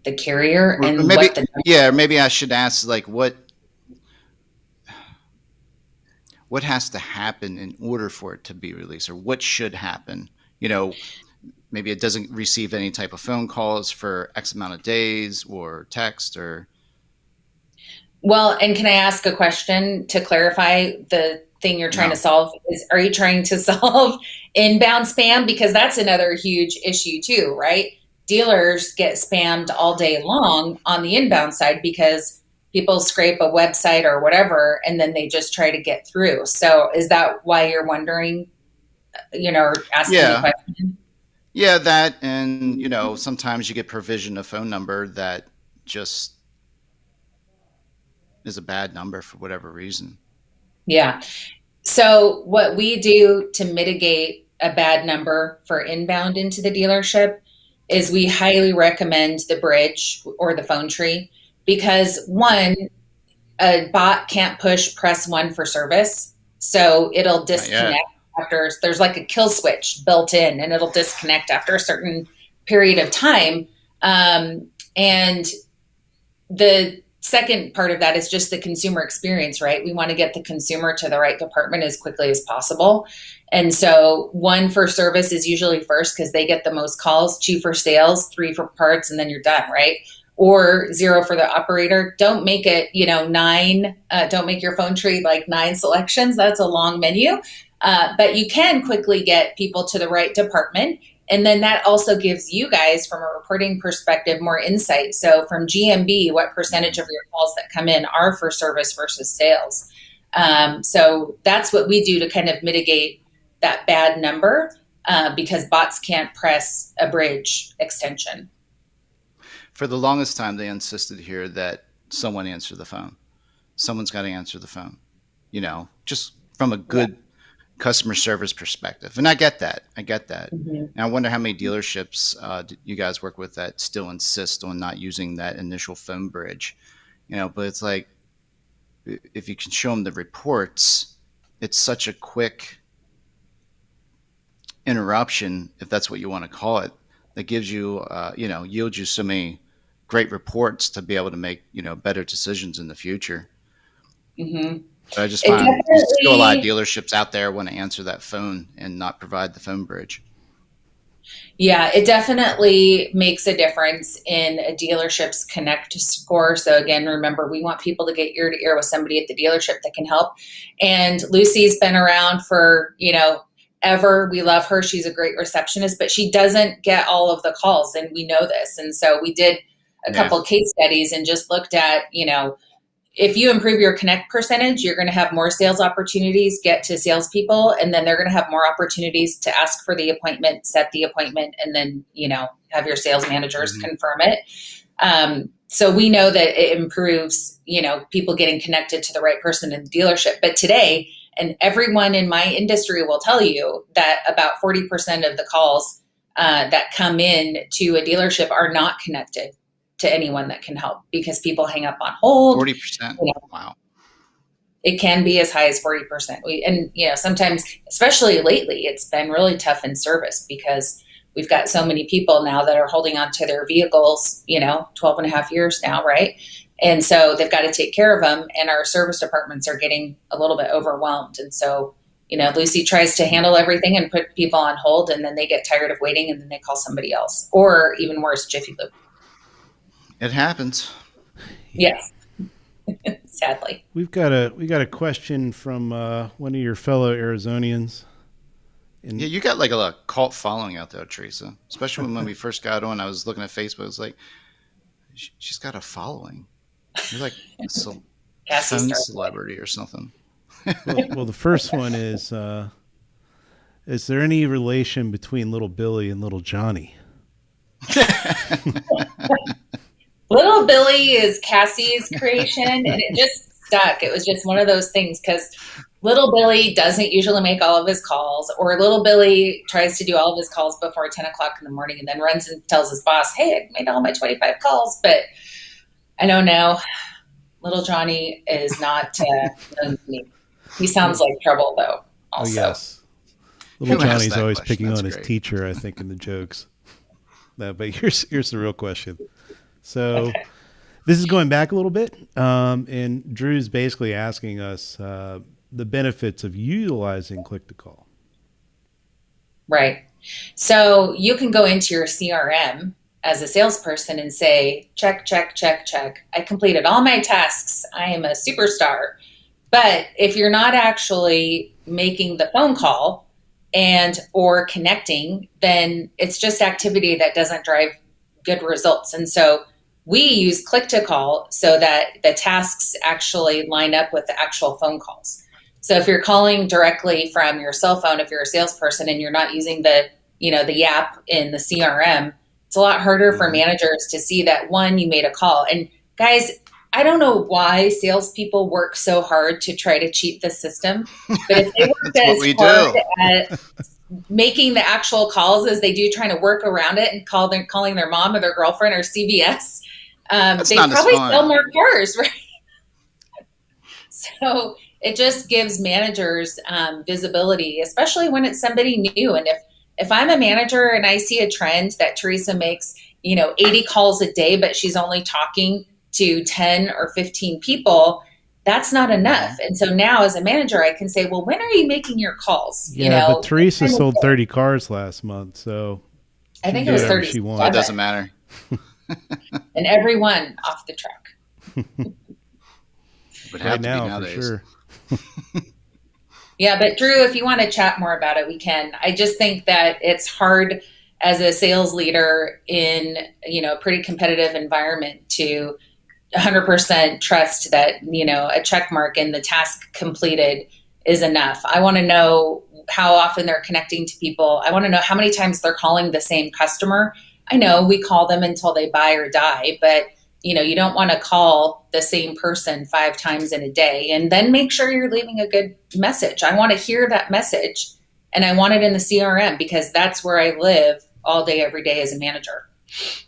the carrier Or and maybe, what the. yeah, or maybe I should ask, like, what has to happen in order for it to be released, or what should happen? Maybe it doesn't receive any type of phone calls for X amount of days, or text, or. Well, and can I ask a question to clarify the thing you're trying to No. solve? Are you trying to solve inbound spam? Because that's another huge issue too, right? Dealers get spammed all day long on the inbound side because people scrape a website or whatever, and then they just try to get through. So is that why you're wondering, or asking the Yeah. question? Yeah, that, and sometimes you get provision a phone number that just is a bad number for whatever reason. Yeah. So what we do to mitigate a bad number for inbound into the dealership is we highly recommend the bridge or the phone tree, because one, a bot can't push press one for service. So it'll Not yet. disconnect after there's like a kill switch built in, and it'll disconnect after a certain period of time. And the second part of that is just the consumer experience, right? We want to get the consumer to the right department as quickly as possible. And so one for service is usually first because they get the most calls, two for sales, three for parts, and then you're done, right? Or zero for the operator. Don't make it, nine. Don't make your phone tree like 9 selections. That's a long menu. But you can quickly get people to the right department. And then that also gives you guys, from a reporting perspective, more insight. So from GMB, what percentage of your calls that come in are for service versus sales? So that's what we do to kind of mitigate that bad number, because bots can't press a bridge extension. For the longest time, they insisted here that someone answer the phone. Someone's got to answer the phone. Just from a Yeah. good customer service perspective. And I get that. Mm-hmm. And I wonder how many dealerships you guys work with that still insist on not using that initial phone bridge. But it's like, if you can show them the reports, it's such a quick interruption, if that's what you want to call it, that gives you, yields you so many great reports to be able to make, better decisions in the future. Mm-hmm. But I just It find there's still a lot of definitely, dealerships out there want to answer that phone and not provide the phone bridge. yeah, it definitely makes a difference in a dealership's connect score. So again, remember, we want people to get ear to ear with somebody at the dealership that can help. And Lucy's been around for, ever. We love her. She's a great receptionist, but she doesn't get all of the calls, and we know this. And so we did a Yeah. couple case studies and just looked at, if you improve your connect percentage, you're going to have more sales opportunities get to salespeople, and then they're going to have more opportunities to ask for the appointment, set the appointment, and then, have your sales managers confirm it. So we know that it improves, people getting connected to the right person in the dealership. But today, and everyone in my industry will tell you that about 40% of the calls that come in to a dealership are not connected to anyone that can help because people hang up on hold. 40%. Wow. It can be as high as 40%. Sometimes, especially lately, it's been really tough in service because we've got so many people now that are holding on to their vehicles, 12 and a half years now, right? And so they've got to take care of them, and our service departments are getting a little bit overwhelmed. And so, Lucy tries to handle everything and put people on hold, and then they get tired of waiting, and then they call somebody else, or even worse, Jiffy Lube. It happens. Yes. Sadly. We got a question from one of your fellow Arizonians. Yeah, you got like a cult following out there, Teresa. Especially when we first got on, I was looking at Facebook. It's like, she's got a following. You're like some phone celebrity or something. Well, the first one is there any relation between Little Billy and Little Johnny? Little Billy is Cassie's creation, and it just stuck. It was just one of those things because Little Billy doesn't usually make all of his calls, or Little Billy tries to do all of his calls before 10 o'clock in the morning and then runs and tells his boss, hey, I made all my 25 calls. But I don't know. Little Johnny is not he sounds like trouble, though, also. Oh, yes. Little Johnny's always picking on his teacher, I think, in the jokes. No, but here's the real question. So this is going back a little bit, and Drew's basically asking us the benefits of utilizing click-to-call. Right. So you can go into your CRM as a salesperson and say, check, check, check, check. I completed all my tasks. I am a superstar. But if you're not actually making the phone call and or connecting, then it's just activity that doesn't drive good results. And so we use click to call so that the tasks actually line up with the actual phone calls. So if you're calling directly from your cell phone, if you're a salesperson and you're not using the app in the CRM, it's a lot harder for managers to see that, one, you made a call. And guys, I don't know why salespeople work so hard to try to cheat the system, but if they work as hard at making the actual calls as they do trying to work around it and calling their mom or their girlfriend or CVS, they probably sell more cars, right? So it just gives managers visibility, especially when it's somebody new. And if I'm a manager and I see a trend that Teresa makes, 80 calls a day, but she's only talking to 10 or 15 people, that's not enough. And so now as a manager, I can say, well, when are you making your calls? Yeah, but Teresa sold 30 cars last month, so I think it was 30. It doesn't matter. And everyone off the truck. Would have to be nowadays. For sure. Yeah, but Drew, if you want to chat more about it, we can. I just think that it's hard as a sales leader in, a pretty competitive environment to 100% trust that, a check mark in the task completed is enough. I want to know how often they're connecting to people. I want to know how many times they're calling the same customer. I know we call them until they buy or die, but you don't want to call the same person 5 times in a day, and then make sure you're leaving a good message. I want to hear that message, and I want it in the CRM because that's where I live all day, every day as a manager.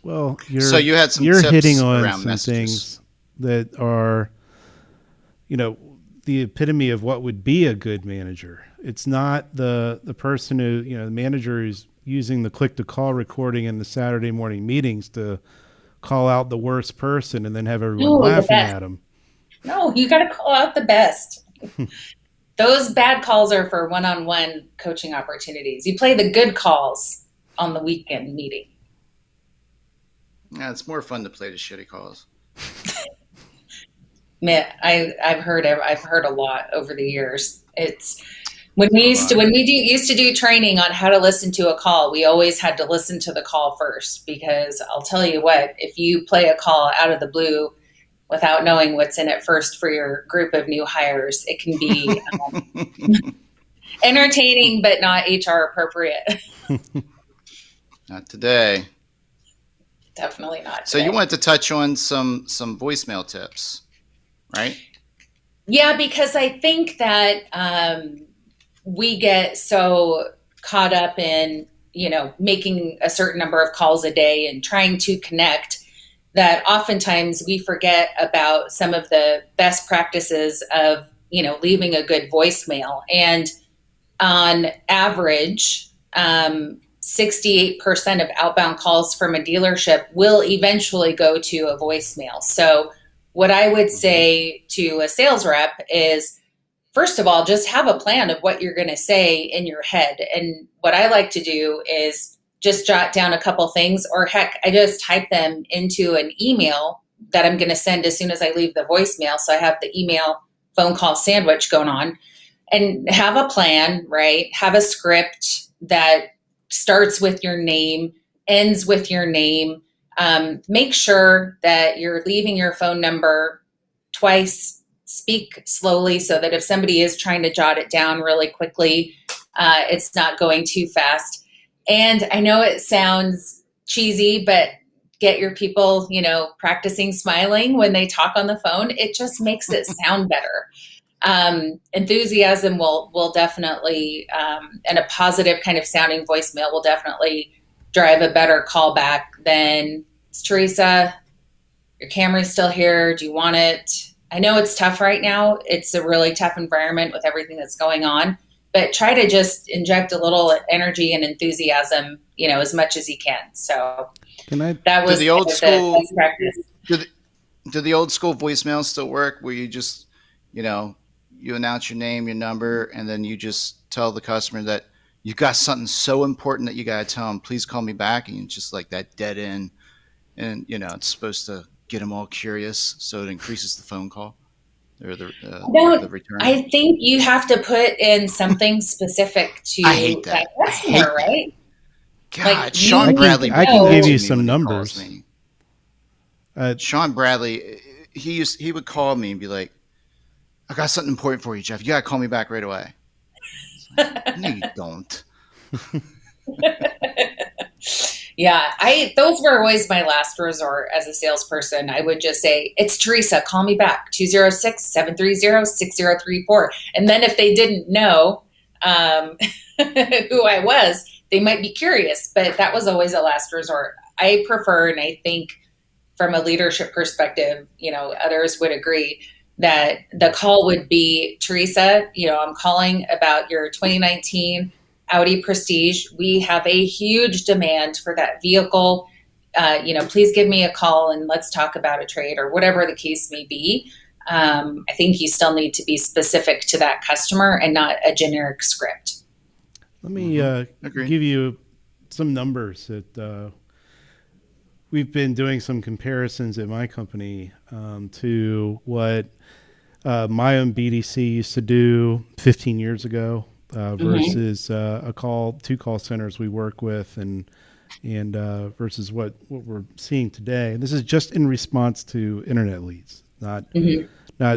Well, you had some you're tips hitting on around some messages. things that are, the epitome of what would be a good manager. It's not the person who, the manager who's using the click to call recording in the Saturday morning meetings to call out the worst person and then have everyone laughing at them. No, you got to call out the best. Those bad calls are for one-on-one coaching opportunities. You play the good calls on the weekend meeting. Yeah, it's more fun to play the shitty calls. Man, I've heard a lot over the years. It's when we used to do training on how to listen to a call, we always had to listen to the call first, because I'll tell you what, if you play a call out of the blue without knowing what's in it first for your group of new hires, it can be entertaining but not HR appropriate. Not today. Definitely not today. So you wanted to touch on some voicemail tips, right? Yeah, because I think that we get so caught up in, making a certain number of calls a day and trying to connect, that oftentimes we forget about some of the best practices of, leaving a good voicemail. And on average, 68% of outbound calls from a dealership will eventually go to a voicemail. So what I would say to a sales rep is, first of all, just have a plan of what you're going to say in your head. And what I like to do is just jot down a couple things, or heck, I just type them into an email that I'm going to send as soon as I leave the voicemail. So I have the email phone call sandwich going on, and have a plan, right? Have a script that starts with your name, ends with your name. Make sure that you're leaving your phone number twice. Speak slowly so that if somebody is trying to jot it down really quickly, it's not going too fast. And I know it sounds cheesy, but get your people, practicing smiling when they talk on the phone. It just makes it sound better. Enthusiasm will definitely, and a positive kind of sounding voicemail will definitely drive a better callback than, Teresa, your camera's still here. Do you want it? I know it's tough right now. It's a really tough environment with everything that's going on, but try to just inject a little energy and enthusiasm, as much as you can. So that was the old school best practice. Do the old school voicemails still work, where you just, you announce your name, your number, and then you just tell the customer that you've got something so important that you got to tell them, please call me back. And it's just like that dead end. And, it's supposed to get them all curious. So it increases the phone call or the return. I think you have to put in something specific to I hate that customer, right? God, Sean Bradley. I can give you some numbers. Sean Bradley, he would call me and be like, I got something important for you, Jeff. You got to call me back right away. Like, no, you don't. Yeah, those were always my last resort as a salesperson. I would just say, it's Teresa, call me back, 206-730-6034. And then if they didn't know who I was, they might be curious, but that was always a last resort. I prefer, and I think from a leadership perspective, others would agree, that the call would be, Teresa, I'm calling about your 2019 Audi Prestige. We have a huge demand for that vehicle. Please give me a call and let's talk about a trade, or whatever the case may be. I think you still need to be specific to that customer and not a generic script. Let me give you some numbers that we've been doing some comparisons at my company to what my own BDC used to do 15 years ago versus two call centers we work with, and versus what we're seeing today. And this is just in response to internet leads, not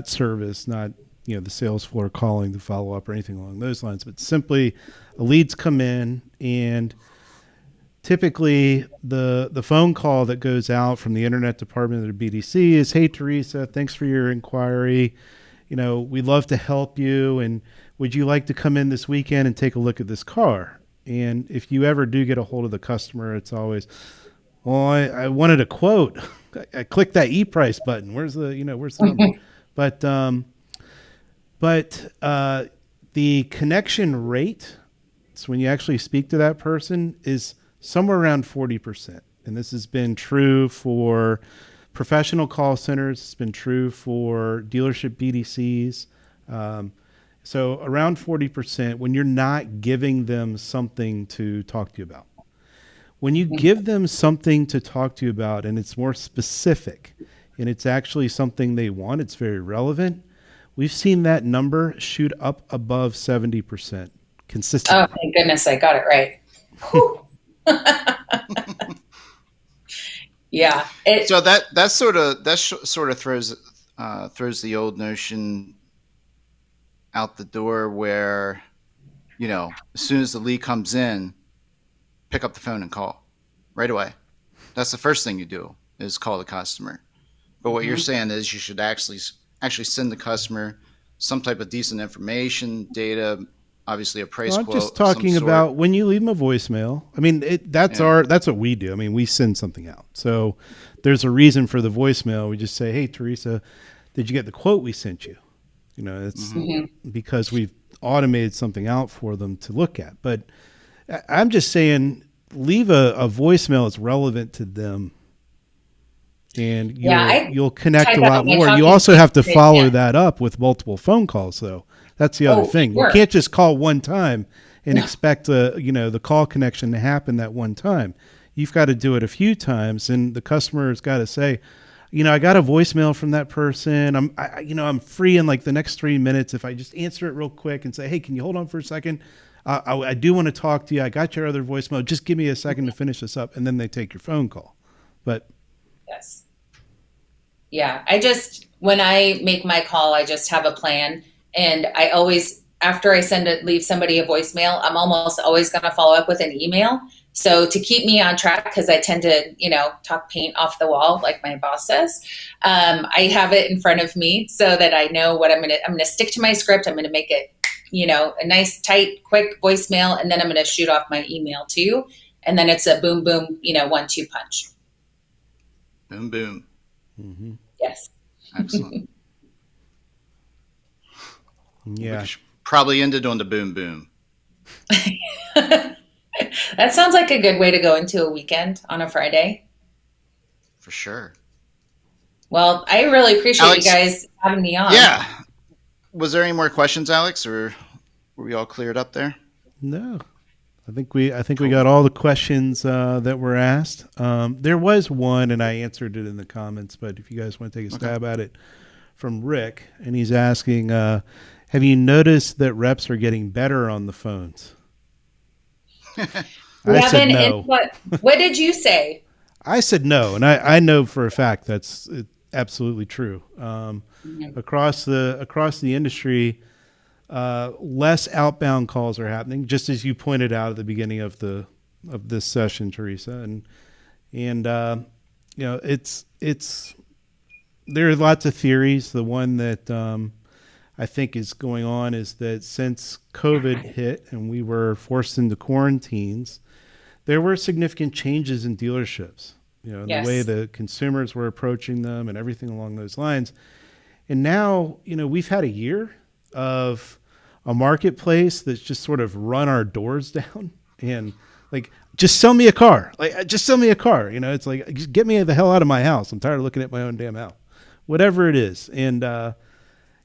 service, not the sales floor calling to follow up or anything along those lines, but simply leads come in, and typically the phone call that goes out from the internet department of the BDC is, hey, Teresa, thanks for your inquiry. We'd love to help you, and would you like to come in this weekend and take a look at this car? And if you ever do get a hold of the customer, it's always, well, I wanted a quote. I clicked that e-price button. Where's the number? But But the connection rate, so when you actually speak to that person, is somewhere around 40%. And this has been true for professional call centers. It's been true for dealership BDCs. So around 40% when you're not giving them something to talk to you about. When you give them something to talk to you about and it's more specific and it's actually something they want, it's very relevant, we've seen that number shoot up above 70% consistently. Oh, thank goodness I got it right. Yeah. So that sort of throws the old notion out the door where, as soon as the lead comes in, pick up the phone and call right away. That's the first thing you do is call the customer. But what you're saying is you should actually send the customer some type of decent information, data, obviously a price quote. I'm just talking about when you leave them a voicemail. I mean, that's what we do. I mean, we send something out. So there's a reason for the voicemail. We just say, hey, Teresa, did you get the quote we sent you? It's because we've automated something out for them to look at. But I'm just saying, leave a voicemail that's relevant to them. And you'll connect a lot more. You also have to follow that up with multiple phone calls, though. That's the other thing. Sure. You can't just call one time and expect the call connection to happen that one time. You've got to do it a few times, and the customer has got to say, I got a voicemail from that person. I'm free in like the next 3 minutes. If I just answer it real quick and say, hey, can you hold on for a second? I do want to talk to you. I got your other voicemail. Just give me a second to finish this up, and then they take your phone call. But yes. Yeah. When I make my call, I just have a plan. And I always, after I leave somebody a voicemail, I'm almost always going to follow up with an email. So to keep me on track, because I tend to, talk paint off the wall, like my boss says, I have it in front of me so that I know what I'm going to stick to my script. I'm going to make it, a nice, tight, quick voicemail. And then I'm going to shoot off my email too. And then it's a boom, boom, 1-2 punch. Boom, boom. Mm-hmm. Yes. Excellent. Yeah. We should probably ended on the boom, boom. That sounds like a good way to go into a weekend on a Friday. For sure. Well, I really appreciate Alex, you guys having me on. Yeah. Was there any more questions, Alex, or were we all cleared up there? No. I think we got all the questions that were asked. There was one, and I answered it in the comments, but if you guys want to take a stab at it, from Rick, and he's asking, have you noticed that reps are getting better on the phones? I said no. What did you say? I said no, and I know for a fact that's absolutely true. Across the industry, less outbound calls are happening, just as you pointed out at the beginning of this session, Teresa, and it's there are lots of theories. The one that I think is going on is that since COVID hit and we were forced into quarantines, there were significant changes in dealerships, in the way the consumers were approaching them and everything along those lines. And now, we've had a year of a marketplace that's just sort of run our doors down and like, just sell me a car. Just sell me a car. It's like, just get me the hell out of my house. I'm tired of looking at my own damn house, whatever it is. And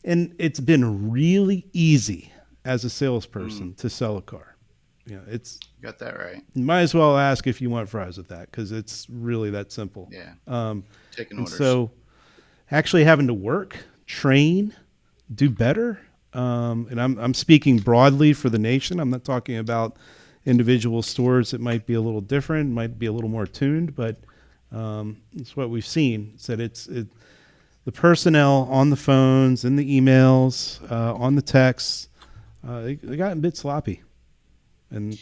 it's been really easy as a salesperson to sell a car. It's got that right. You might as well ask if you want fries with that, because it's really that simple. Yeah. Taking orders. So actually having to work, train, do better. And I'm speaking broadly for the nation. I'm not talking about individual stores that might be a little different, might be a little more tuned, but it's what we've seen. It's that the personnel on the phones, in the emails, on the texts, they got a bit sloppy. And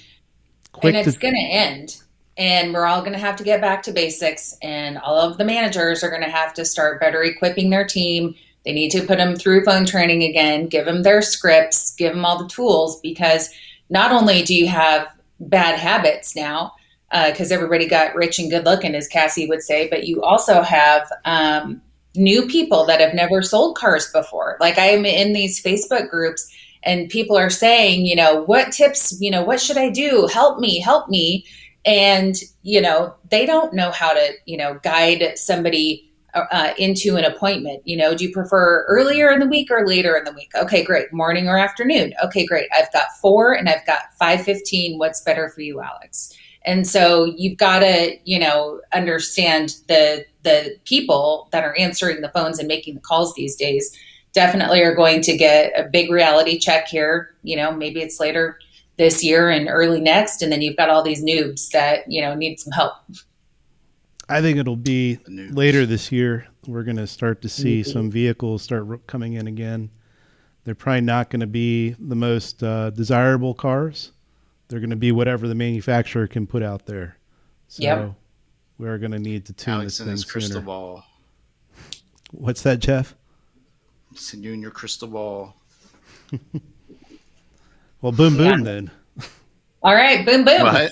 it's going to end. And we're all going to have to get back to basics. And all of the managers are going to have to start better equipping their team. They need to put them through phone training again, give them their scripts, give them all the tools, because not only do you have bad habits now, because everybody got rich and good looking, as Cassie would say, but you also have, new people that have never sold cars before. Like I'm in these Facebook groups and people are saying, what tips, what should I do? Help me, help me. And, they don't know how to, guide somebody into an appointment. Do you prefer earlier in the week or later in the week? Okay, great. Morning or afternoon? Okay, great. I've got 4 and I've got 5:15. What's better for you, Alex? And so you've got to, understand the people that are answering the phones and making the calls these days definitely are going to get a big reality check here. Maybe it's later this year and early next, and then you've got all these noobs that, need some help. I think it'll be later this year. We're going to start to see some vehicles start coming in again. They're probably not going to be the most desirable cars. They're going to be whatever the manufacturer can put out there. So we're going to need to tune Alex this in thing his crystal sooner. ball. What's that, Jeff? Send you in your crystal ball. Well, boom, boom, then. All right, boom, boom. What?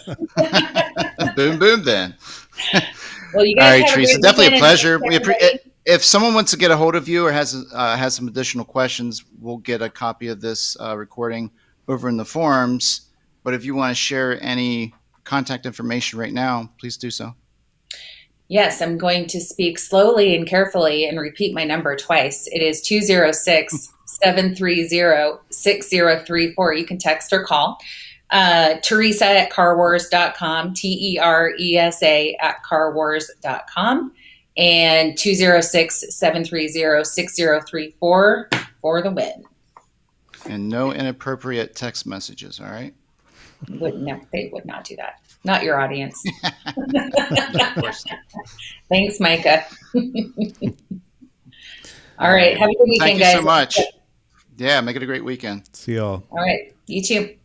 Boom, boom, then. Well, you All guys right, have Teresa, a definitely a pleasure. everybody. If someone wants to get a hold of you or has some additional questions, we'll get a copy of this recording over in the forums. But if you want to share any contact information right now, please do so. Yes, I'm going to speak slowly and carefully and repeat my number twice. It is 206-730-6034. You can text or call. Teresa at carwars.com, Teresa at carwars.com, and 206-730-6034 for the win. And no inappropriate text messages, all right? No, they would not do that. Not your audience. Of course. Thanks, Micah. All right. Have a good weekend, Thank you guys. so much. Yeah, make it a great weekend. See y'all. All right. You too.